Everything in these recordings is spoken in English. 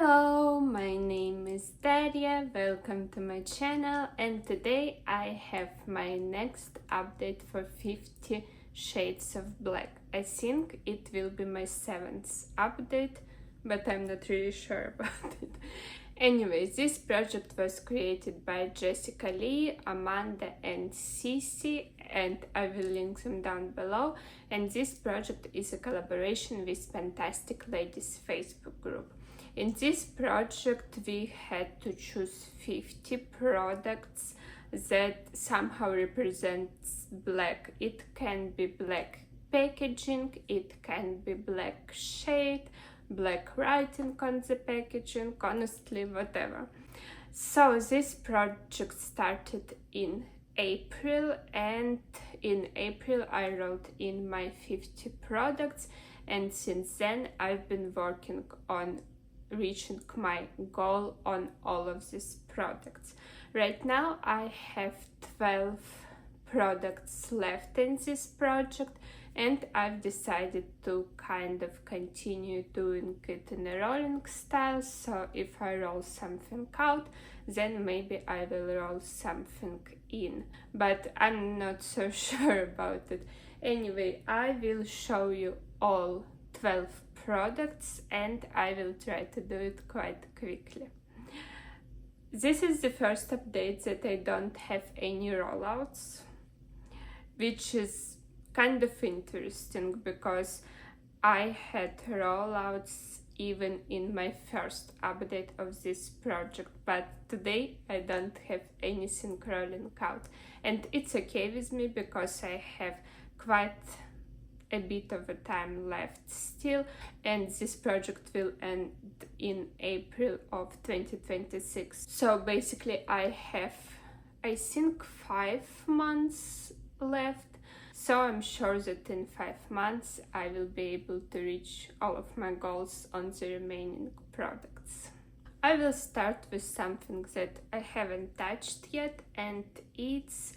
Hello, my name is Daria, welcome to my channel, and today I have my next update for 50 shades of black. I think it will be my 7th update, but I'm not really sure about it. Anyways, this project was created by Jessica Lee, Amanda and Cece, and I will link them down below. And this project is a collaboration with PANtastic Ladies Facebook group. In this project we had to choose 50 products that somehow represents black. It can be black packaging, it can be black shade, black writing on the packaging, honestly whatever. So this project started in April, and in April I wrote in my 50 products, and since then I've been working on reaching my goal on all of these products. Right now I have 12 products left in this project, and I've decided to kind of continue doing it in a rolling style. So if I roll something out, then maybe I will roll something in, but I'm not so sure about it. Anyway, I will show you all 12 products and I will try to do it quite quickly. This is the first update that I don't have any rollouts, which is kind of interesting because I had rollouts even in my first update of this project, but today I don't have anything rolling out, and it's okay with me because I have quite a bit of a time left still, and this project will end in April of 2026. So basically I have, I think, 5 months left. So I'm sure that in 5 months I will be able to reach all of my goals on the remaining products. I will start with something that I haven't touched yet, and it's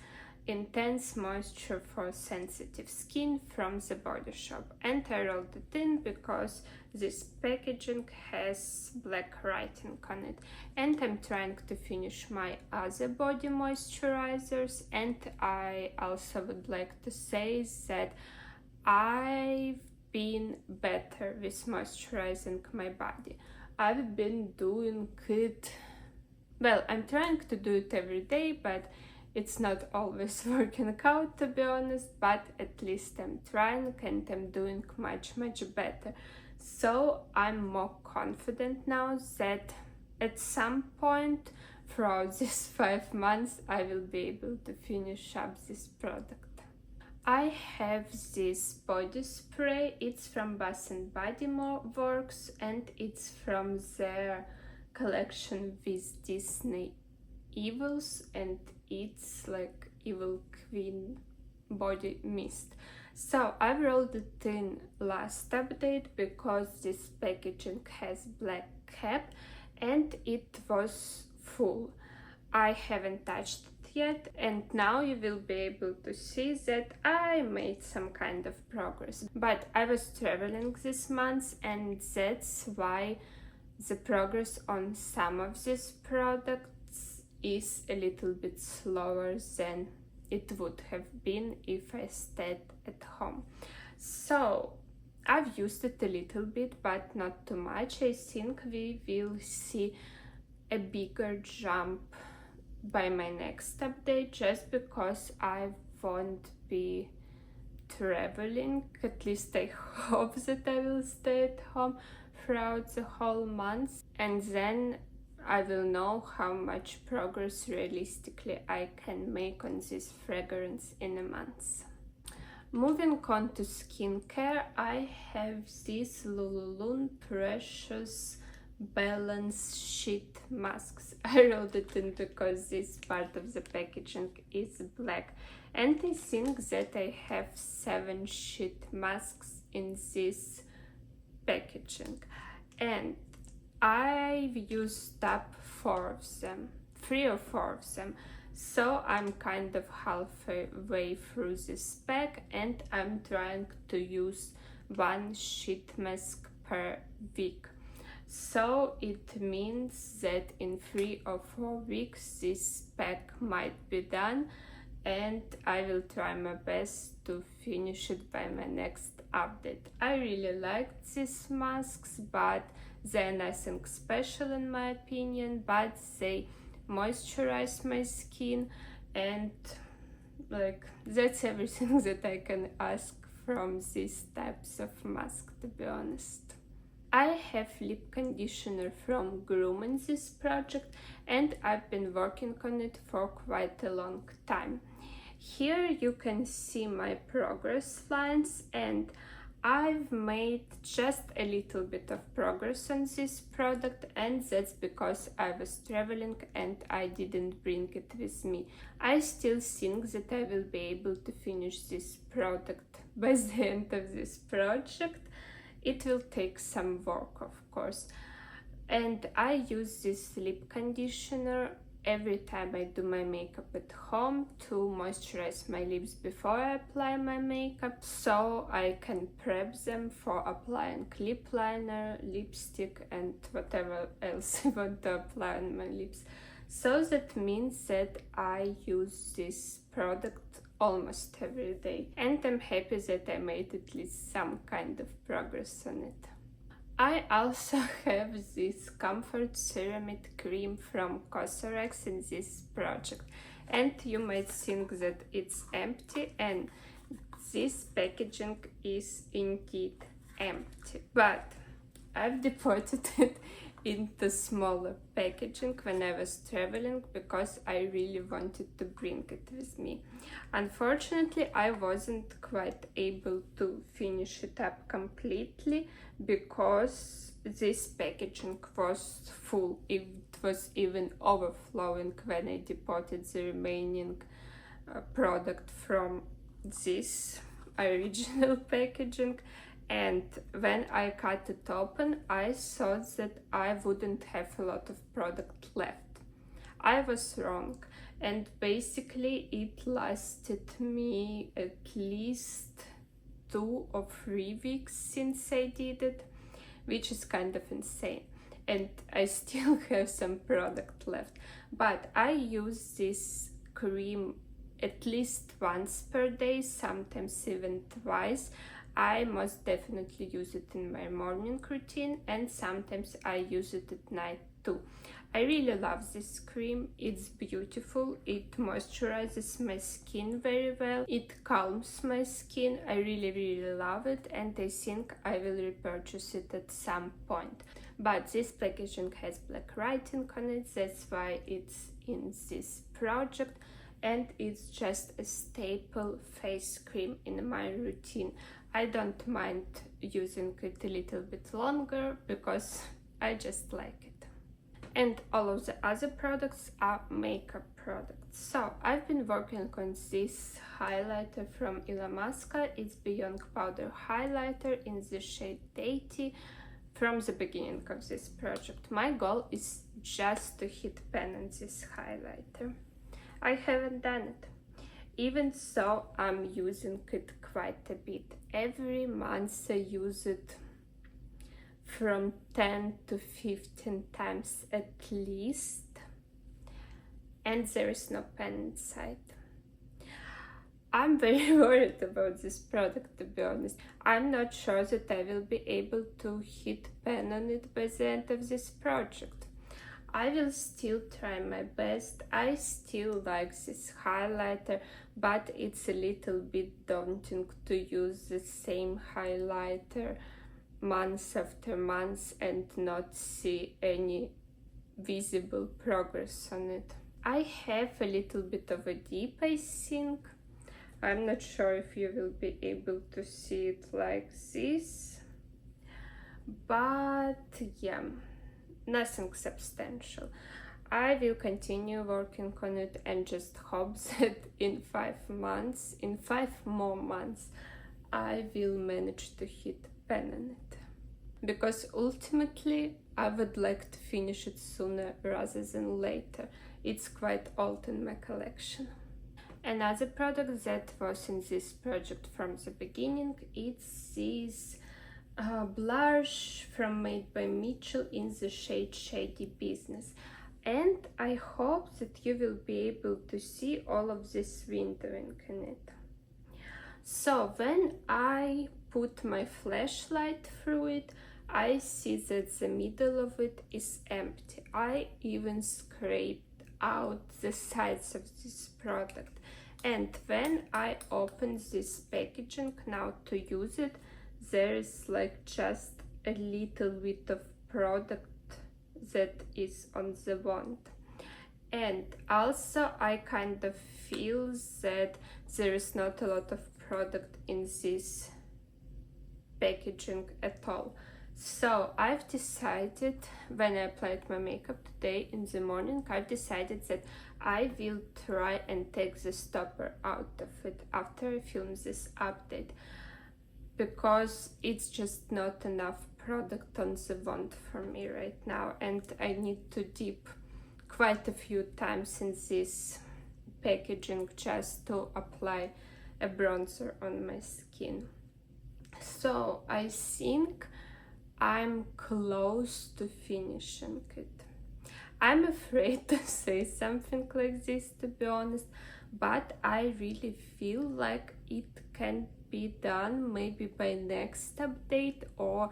Intense Moisture for Sensitive Skin from The Body Shop, and I rolled it in because this packaging has black writing on it, and I'm trying to finish my other body moisturizers. And I also would like to say that I've been better with moisturizing my body. I've been doing it, well, I'm trying to do it every day, but it's not always working out, to be honest, but at least I'm trying and I'm doing much better. So I'm more confident now that at some point throughout these 5 months I will be able to finish up this product. I have this body spray. It's from Bath & Body Works and it's from their collection with Disney Evils, and it's like Evil Queen body mist. So I rolled it in last update because this packaging has black cap and it was full. I haven't touched it yet, and now you will be able to see that I made some kind of progress. But I was traveling this month, and that's why the progress on some of these products is a little bit slower than it would have been if I stayed at home. So I've used it a little bit, but not too much. I think we will see a bigger jump by my next update, just because I won't be traveling. At least I hope that I will stay at home throughout the whole month, and then I will know how much progress realistically I can make on this fragrance in a month. Moving on to skincare, I have these LuLuLun Precious Balance Sheet Masks. I wrote it in because this part of the packaging is black, and I think that I have 7 sheet masks in this packaging, and I've used up 4 of them, 3 or 4 of them, so I'm kind of halfway through this pack, and I'm trying to use 1 sheet mask per week. So it means that in 3 or 4 weeks this pack might be done, and I will try my best to finish it by my next update. I really liked these masks, but they're nothing special in my opinion, but they moisturize my skin, and like that's everything that I can ask from these types of masks, to be honest. I have lip conditioner from Grüum in this project, and I've been working on it for quite a long time. Here you can see my progress lines, and I've made just a little bit of progress on this product, and that's because I was traveling and I didn't bring it with me. I still think that I will be able to finish this product by the end of this project. It will take some work, of course. And I use this lip conditioner every time I do my makeup at home to moisturize my lips before I apply my makeup, so I can prep them for applying lip liner, lipstick, and whatever else I want to apply on my lips. So that means that I use this product almost every day, and I'm happy that I made at least some kind of progress on it. I also have this Comfort Ceramide cream from Cosrx in this project, and you might think that it's empty, and this packaging is indeed empty, but I've deposited it into smaller packaging when I was traveling because I really wanted to bring it with me. Unfortunately, I wasn't quite able to finish it up completely because this packaging was full. It was even overflowing when I deposited the remaining product from this original packaging. And when I cut it open, I thought that I wouldn't have a lot of product left. I was wrong, and basically it lasted me at least 2 or 3 weeks since I did it, which is kind of insane. And I still have some product left, but I use this cream at least once per day, sometimes even twice. I most definitely use it in my morning routine, and sometimes I use it at night too. I really love this cream. It's beautiful. It moisturizes my skin very well. It calms my skin. I really love it, and I think I will repurchase it at some point. But this packaging has black writing on it, that's why it's in this project, and it's just a staple face cream in my routine. I don't mind using it a little bit longer because I just like it. And all of the other products are makeup products. So I've been working on this highlighter from Illamasqua. It's Beyond Powder Highlighter in the shade Deity from the beginning of this project. My goal is just to hit pan on this highlighter. I haven't done it. Even so, I'm using it quite a bit. Every month I use it from 10 to 15 times at least, and there is no pen inside. I'm very worried about this product, to be honest. I'm not sure that I will be able to hit pan on it by the end of this project. I will still try my best. I still like this highlighter, but it's a little bit daunting to use the same highlighter month after month and not see any visible progress on it. I have a little bit of a dip, I think. I'm not sure if you will be able to see it like this, but yeah, nothing substantial. I will continue working on it and just hope that in 5 more months, I will manage to hit pan on it. Because ultimately, I would like to finish it sooner rather than later. It's quite old in my collection. Another product that was in this project from the beginning, it's this blush from Made by Mitchell in the shade Shady Business. And I hope that you will be able to see all of this wintering in it. So when I put my flashlight through it, I see that the middle of it is empty. I even scraped out the sides of this product. And when I open this packaging now to use it, there is like just a little bit of product that is on the wand. And also I kind of feel that there is not a lot of product in this packaging at all. So I've decided, when I applied my makeup today in the morning, I've decided that I will try and take the stopper out of it after I film this update, because it's just not enough product on the wand for me right now, and I need to dip quite a few times in this packaging just to apply a bronzer on my skin. So I think I'm close to finishing it. I'm afraid to say something like this, to be honest, but I really feel like it can be done maybe by next update or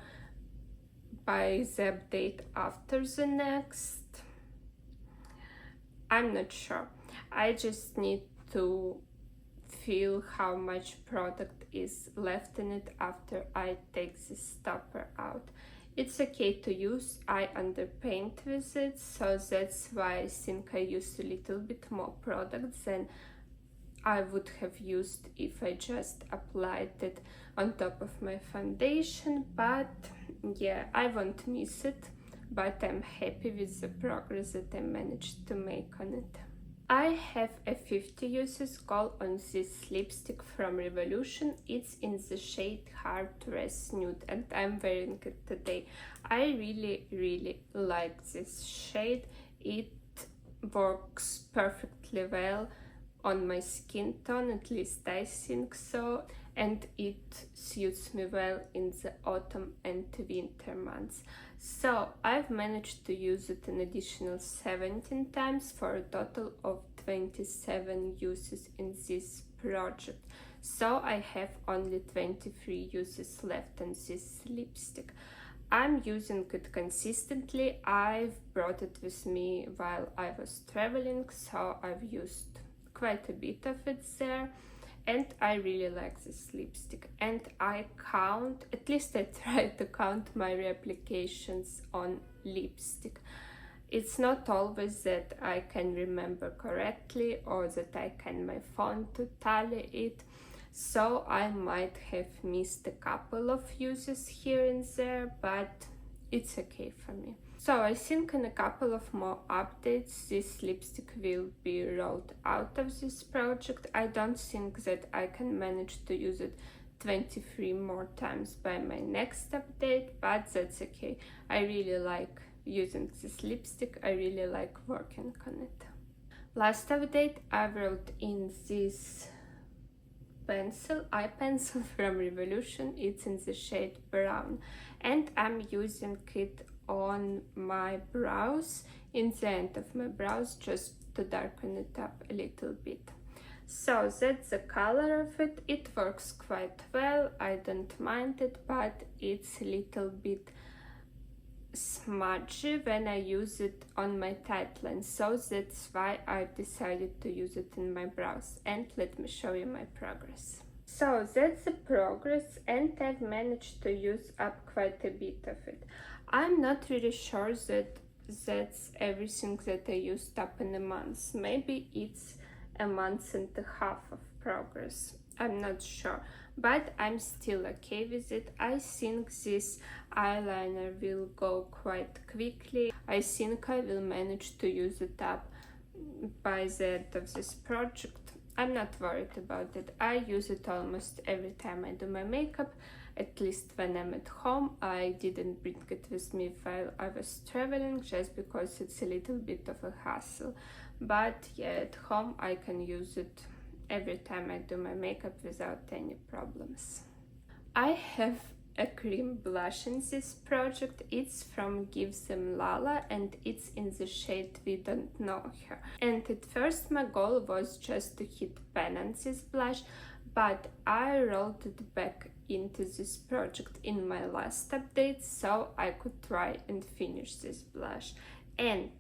by the update after the next. I'm not sure. I just need to feel how much product is left in it after I take the stopper out. It's okay to use. I underpaint with it, so that's why I think I used a little bit more product than I would have used if I just applied it on top of my foundation. But yeah, I won't miss it, but I'm happy with the progress that I managed to make on it. I have a 50 uses goal on this lipstick from LuLuLun. It's in the shade Heartrace Nude, and I'm wearing it today. I really like this shade. It works perfectly well on my skin tone, at least I think so, and it suits me well in the autumn and winter months. So I've managed to use it an additional 17 times for a total of 27 uses in this project. So I have only 23 uses left on this lipstick. I'm using it consistently. I've brought it with me while I was traveling, so I've used quite a bit of it there, and I really like this lipstick. And I count, at least I try to count my reapplications on lipstick. It's not always that I can remember correctly or that I can my phone to tally it, so I might have missed a couple of uses here and there, but it's okay for me. So I think in a couple of more updates this lipstick will be rolled out of this project. I don't think that I can manage to use it 23 more times by my next update, but that's okay. I really like using this lipstick. I really like working on it. Last update, I wrote in this eye pencil from LuLuLun. It's in the shade Brown, and I'm using it on my brows, in the end of my brows, just to darken it up a little bit. So that's the color of it. It works quite well. I don't mind it, but it's a little bit smudgy when I use it on my tight lines, so that's why I've decided to use it in my brows. And let me show you my progress. So that's the progress, and I've managed to use up quite a bit of it. I'm not really sure that that's everything that I used up in a month. Maybe it's a month and a half of progress. I'm not sure, but I'm still okay with it. I think this eyeliner will go quite quickly. I think I will manage to use it up by the end of this project. I'm not worried about it. I use it almost every time I do my makeup, at least when I'm at home. I didn't bring it with me while I was traveling, just because it's a little bit of a hassle. But yeah, at home I can use it every time I do my makeup without any problems. I have a cream blush in this project. It's from Them Lala and it's in the shade We Don't Know Her. And at first my goal was just to hit pan on this blush, but I rolled it back into this project in my last update so I could try and finish this blush. And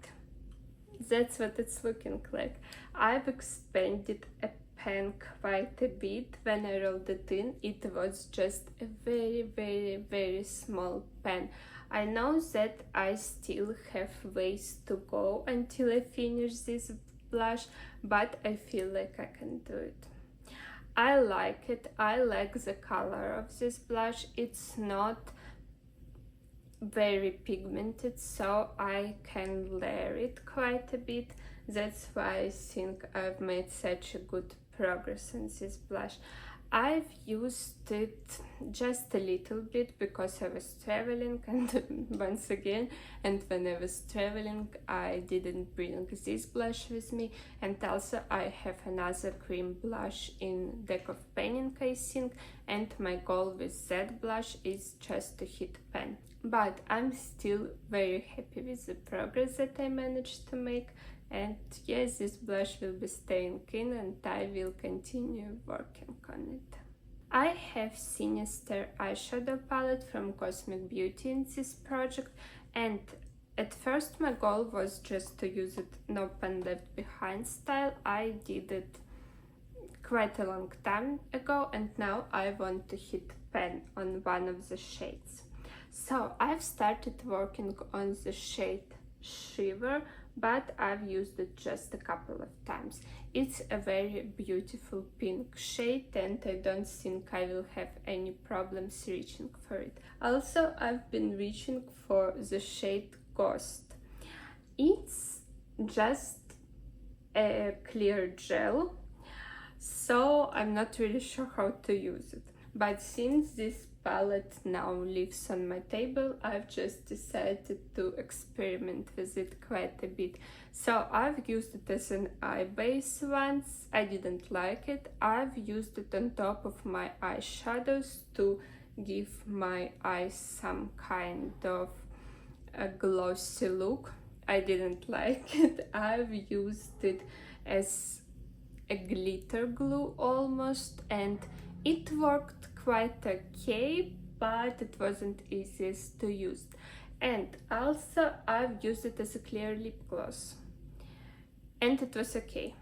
that's what it's looking like. I've expanded a pen quite a bit. When I rolled it in, it was just a very small pen. I know that I still have ways to go until I finish this blush, but I feel like I can do it. I like it. I like the color of this blush. It's not very pigmented, so I can layer it quite a bit. That's why I think I've made such a good progress in this blush. I've used it just a little bit because I was traveling, and once again, and when I was traveling I didn't bring this blush with me, and also I have another cream blush in deck of painting, I think, and my goal with that blush is just to hit pan. But I'm still very happy with the progress that I managed to make, and yes, this blush will be staying in and I will continue working on it. I have Sinister eyeshadow palette from Cosmic Beauty in this project, and at first my goal was just to use it no pan left behind style. I did it quite a long time ago and now I want to hit pan on one of the shades. So I've started working on the shade Shiver, but I've used it just a couple of times. It's a very beautiful pink shade and I don't think I will have any problems reaching for it. Also, I've been reaching for the shade Ghost. It's just a clear gel, so I'm not really sure how to use it. But since this palette now lives on my table, I've just decided to experiment with it quite a bit. So I've used it as an eye base once. I didn't like it. I've used it on top of my eyeshadows to give my eyes some kind of a glossy look. I didn't like it. I've used it as a glitter glue almost, and it worked quite okay, but it wasn't easiest to use. And also I've used it as a clear lip gloss and it was okay.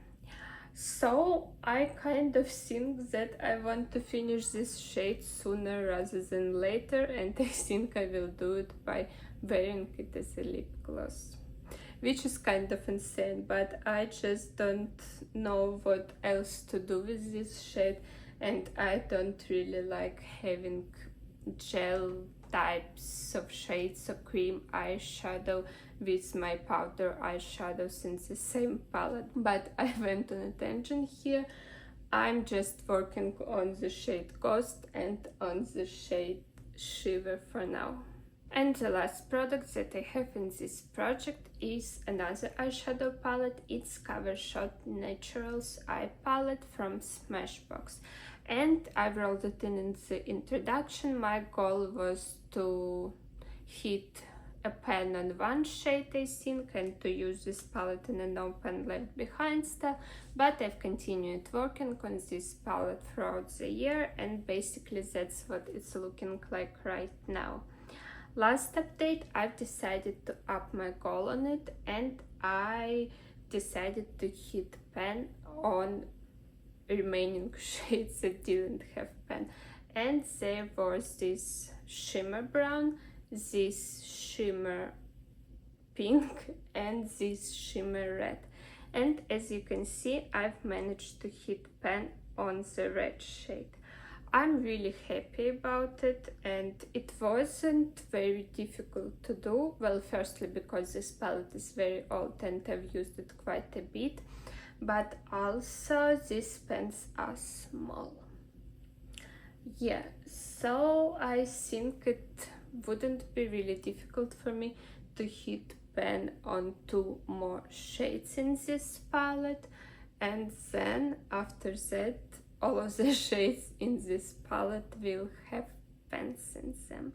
So I kind of think that I want to finish this shade sooner rather than later, and I think I will do it by wearing it as a lip gloss, which is kind of insane, but I just don't know what else to do with this shade, and I don't really like having gel types of shades of cream eyeshadow with my powder eyeshadows in the same palette. But I went on a tangent here. I'm just working on the shade Ghost and on the shade Shiver for now. And the last product that I have in this project is another eyeshadow palette. It's Cover Shot Naturals Eye Palette from Smashbox. And I rolled it in the introduction. My goal was to hit a pan on one shade, I think, and to use this palette in a no pan left behind style. But I've continued working on this palette throughout the year, and basically that's what it's looking like right now. Last update, I've decided to up my goal on it, and I decided to hit pan on remaining shades that didn't have pan. And there was this shimmer brown, this shimmer pink, and this shimmer red. And as you can see, I've managed to hit pan on the red shade. I'm really happy about it, and it wasn't very difficult to do. Well, firstly because this palette is very old and I've used it quite a bit, but also these pens are small. Yeah, so I think it wouldn't be really difficult for me to hit pan on 2 more shades in this palette, and then after that all of the shades in this palette will have pens in them,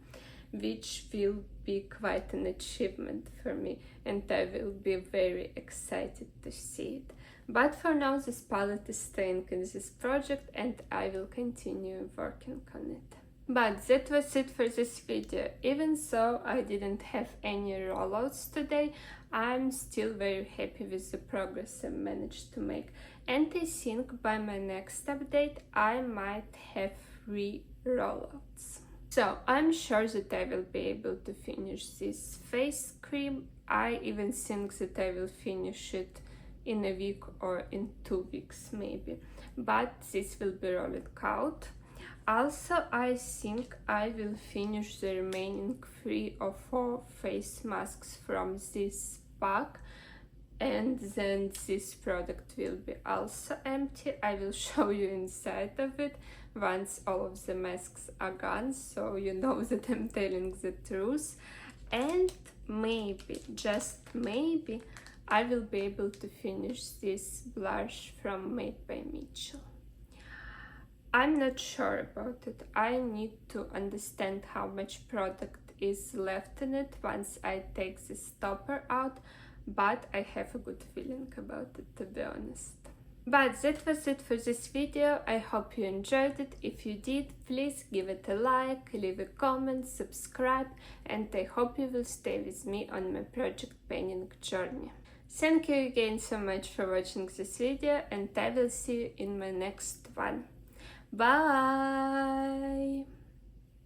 which will be quite an achievement for me, and I will be very excited to see it. But for now, this palette is staying in this project and I will continue working on it. But that was it for this video. Even though I didn't have any rollouts today, I'm still very happy with the progress I managed to make. And I think by my next update, I might have 3 rollouts. So I'm sure that I will be able to finish this face cream. I even think that I will finish it in a week or in 2 weeks maybe. But this will be rolled out. Also, I think I will finish the remaining 3 or 4 face masks from this pack, and then this product will be also empty. I will show you inside of it once all of the masks are gone, so you know that I'm telling the truth. And maybe, just maybe, I will be able to finish this blush from Made by Mitchell. I'm not sure about it. I need to understand how much product is left in it once I take this topper out, but I have a good feeling about it, to be honest. But that was it for this video. I hope you enjoyed it. If you did, please give it a like, leave a comment, subscribe, and I hope you will stay with me on my project painting journey. Thank you again so much for watching this video, and I will see you in my next one. Bye!